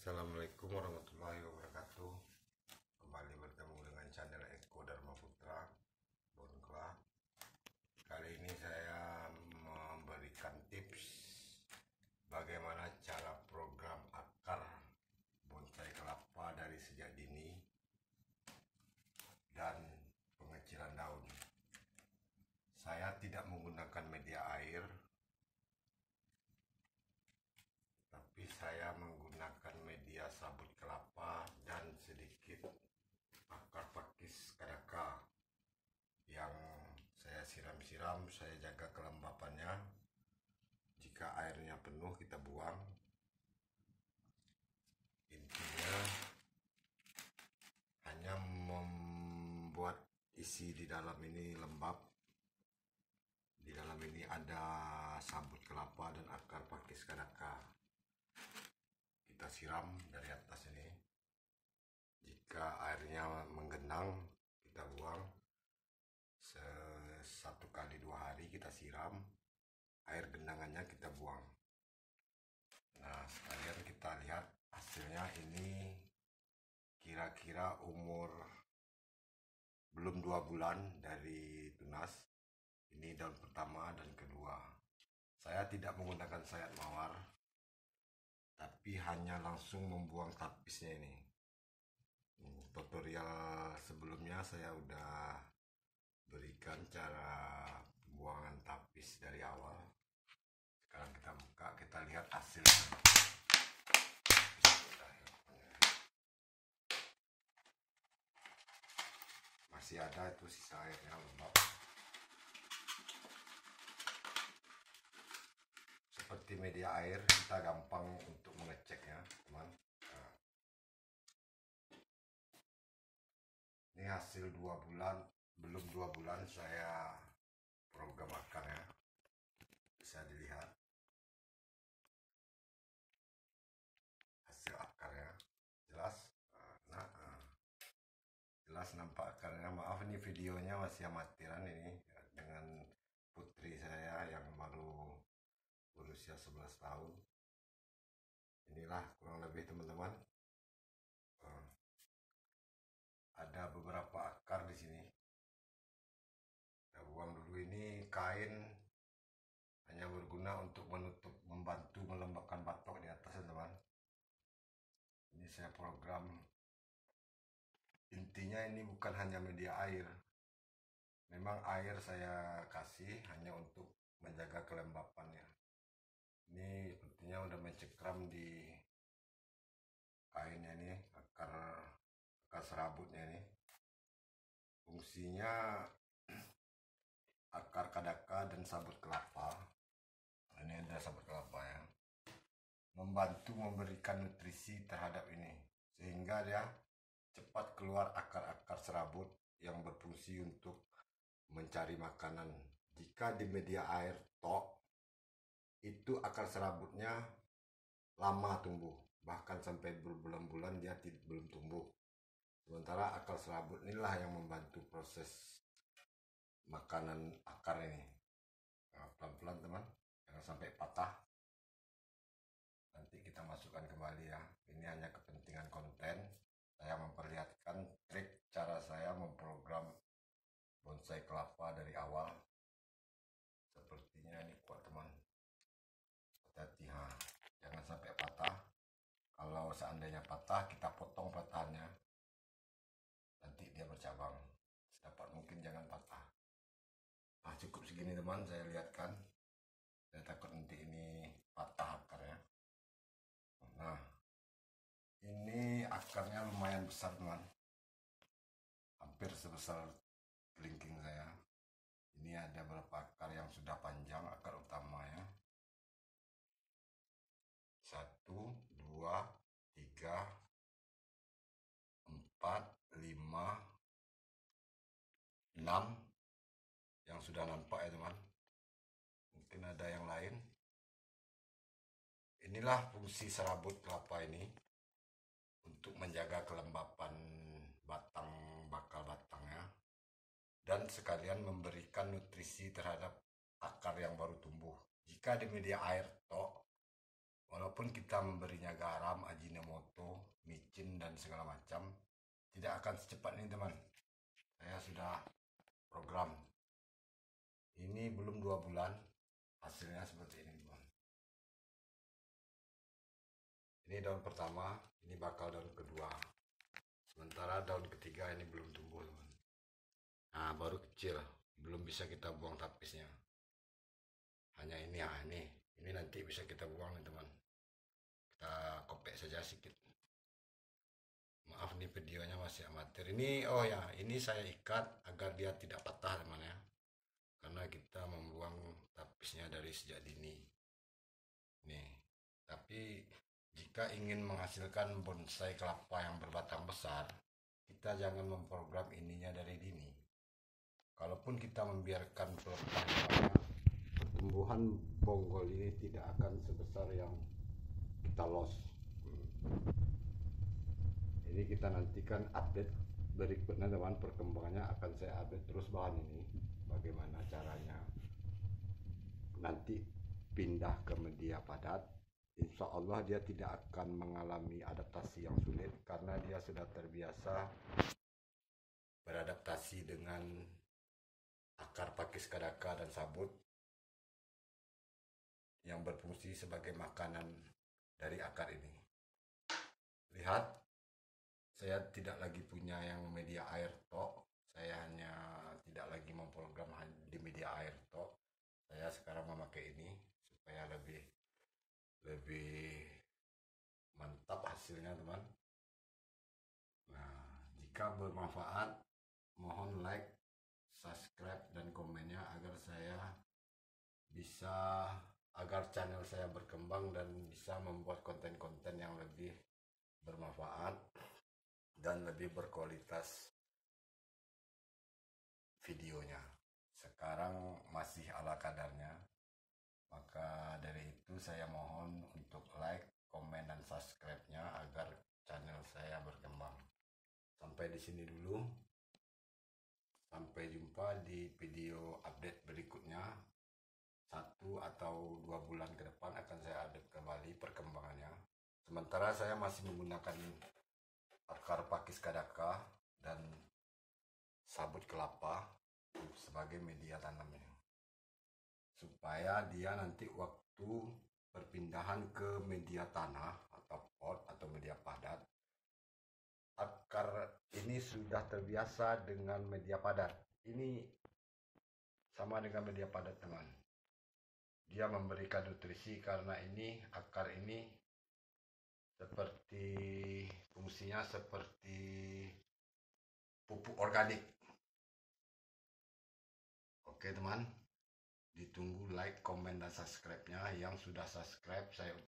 Assalamualaikum warahmatullahi wabarakatuh. Kembali bertemu dengan channel Eko Dharma Putra Bonkla. Kali ini saya memberikan tips bagaimana cara program akar bonsai kelapa dari sejak dini dan pengecilan daun. Saya tidak menggunakan media air, tapi saya menggunakan media sabut kelapa dan sedikit akar pakis kadaka yang saya siram-siram. Saya jaga kelembapannya. Jika airnya penuh kita buang. Intinya hanya membuat isi di dalam ini lembab. Di dalam ini ada sabut kelapa dan akar pakis kadaka. Kita siram dari atas ini. Jika airnya menggenang kita buang. 1 kali 2 hari kita siram, air genangannya kita buang. Nah, sekalian kita lihat hasilnya. Ini kira-kira umur belum 2 bulan dari tunas. Ini daun pertama dan kedua. Saya tidak menggunakan sayat mawar, tapi hanya langsung membuang tapisnya ini. Tutorial sebelumnya saya udah berikan cara pembuangan tapis dari awal. Sekarang kita buka, kita lihat hasilnya. Masih ada itu sisa airnya lembab. Seperti media air, kita gampang untuk mengeceknya, teman. Nah, ini hasil 2 bulan, belum 2 bulan saya program akarnya. Bisa dilihat hasil akarnya, jelas. Jelas nampak akarnya. Maaf ini videonya masih amatiran ini dengan putri saya yang baru berusia 11 tahun. Inilah kurang lebih teman-teman. Ada beberapa akar di sini. Kita buang dulu. Ini kain hanya berguna untuk menutup, membantu melembabkan batok di atas, teman. Ini saya program. Intinya ini bukan hanya media air. Memang air saya kasih hanya untuk menjaga kelembapannya. Ini sepertinya udah mencekram di kainnya ini, akar serabutnya ini. Fungsinya akar kadaka dan sabut kelapa. Ini ada sabut kelapa ya. Membantu memberikan nutrisi terhadap ini, sehingga dia cepat keluar akar-akar serabut yang berfungsi untuk mencari makanan. Jika di media air tok, itu akar serabutnya lama tumbuh, bahkan sampai berbulan-bulan dia belum tumbuh. Sementara akar serabut inilah yang membantu proses makanan akar ini. Nah, pelan-pelan teman, jangan sampai patah. Nanti kita masukkan kembali ya. Ini hanya kepentingan konten. Saya memperlihatkan trik cara saya memprogram bonsai kelapa dari awal. Sepertinya ini kuat teman. Hati-hati, jangan sampai patah. Kalau seandainya patah, kita potong patahannya. Nanti dia bercabang. Sedapat mungkin jangan patah. Nah, cukup segini teman, saya lihatkan. Saya takut nanti ini patah akarnya. Nah, ini akarnya lumayan besar teman. Hampir sebesar kelingking saya. Ini ada beberapa akar yang sudah panjang, akar utama ya. 1, 2, 3, 4, 5, 6 yang sudah nampak ya teman. Mungkin ada yang lain. Inilah fungsi serabut kelapa ini untuk menjaga kelembapan bakal batangnya dan sekalian memberikan nutrisi terhadap akar yang baru tumbuh. Jika di media air tok, walaupun kita memberinya garam, ajinomoto, dan segala macam, tidak akan secepat ini teman. Saya sudah program. Ini belum 2 bulan, hasilnya seperti ini teman. Ini daun pertama, ini bakal daun kedua. Sementara daun ketiga ini belum tumbuh teman. Nah, baru kecil, belum bisa kita buang tapisnya. Hanya ini ya, ini nanti bisa kita buang nih teman. Kita kopek saja sedikit. Maaf nih videonya masih amatir. Ini oh ya, ini saya ikat agar dia tidak patah teman ya. Karena kita membuang tapisnya dari sejak dini. Nih, tapi jika ingin menghasilkan bonsai kelapa yang berbatang besar, kita jangan memprogram ininya dari dini. Kalaupun kita membiarkan pelepahnya, pertumbuhan bonggol ini tidak akan sebesar yang kita loss. Ini kita nantikan update berikutnya teman, perkembangannya akan saya update terus bahan ini, bagaimana caranya nanti pindah ke media padat. Insya Allah dia tidak akan mengalami adaptasi yang sulit karena dia sudah terbiasa beradaptasi dengan akar pakis kadaka dan sabut yang berfungsi sebagai makanan dari akar ini. Lihat, saya tidak lagi punya yang media air tok. Saya hanya tidak lagi memprogram di media air tok. Saya sekarang memakai ini supaya lebih mantap hasilnya teman. Nah, jika bermanfaat, mohon like, subscribe, dan komennya agar channel saya berkembang dan bisa membuat konten-konten yang lebih bermanfaat dan lebih berkualitas videonya. Sekarang masih ala kadarnya, maka dari itu saya mohon untuk like, komen, dan subscribe-nya agar channel saya berkembang. Sampai di sini dulu. Sampai jumpa di video update berikutnya. 1 atau 2 bulan ke depan akan saya update kembali perkembangannya. Sementara saya masih menggunakan akar pakis kadaka dan sabut kelapa sebagai media tanamnya, supaya dia nanti waktu perpindahan ke media tanah atau pot atau media padat, akar ini sudah terbiasa dengan media padat. Ini sama dengan media padat teman. Dia memberikan nutrisi karena ini akar ini fungsinya seperti pupuk organik. Oke teman, ditunggu like, komen, dan subscribe-nya. Yang sudah subscribe saya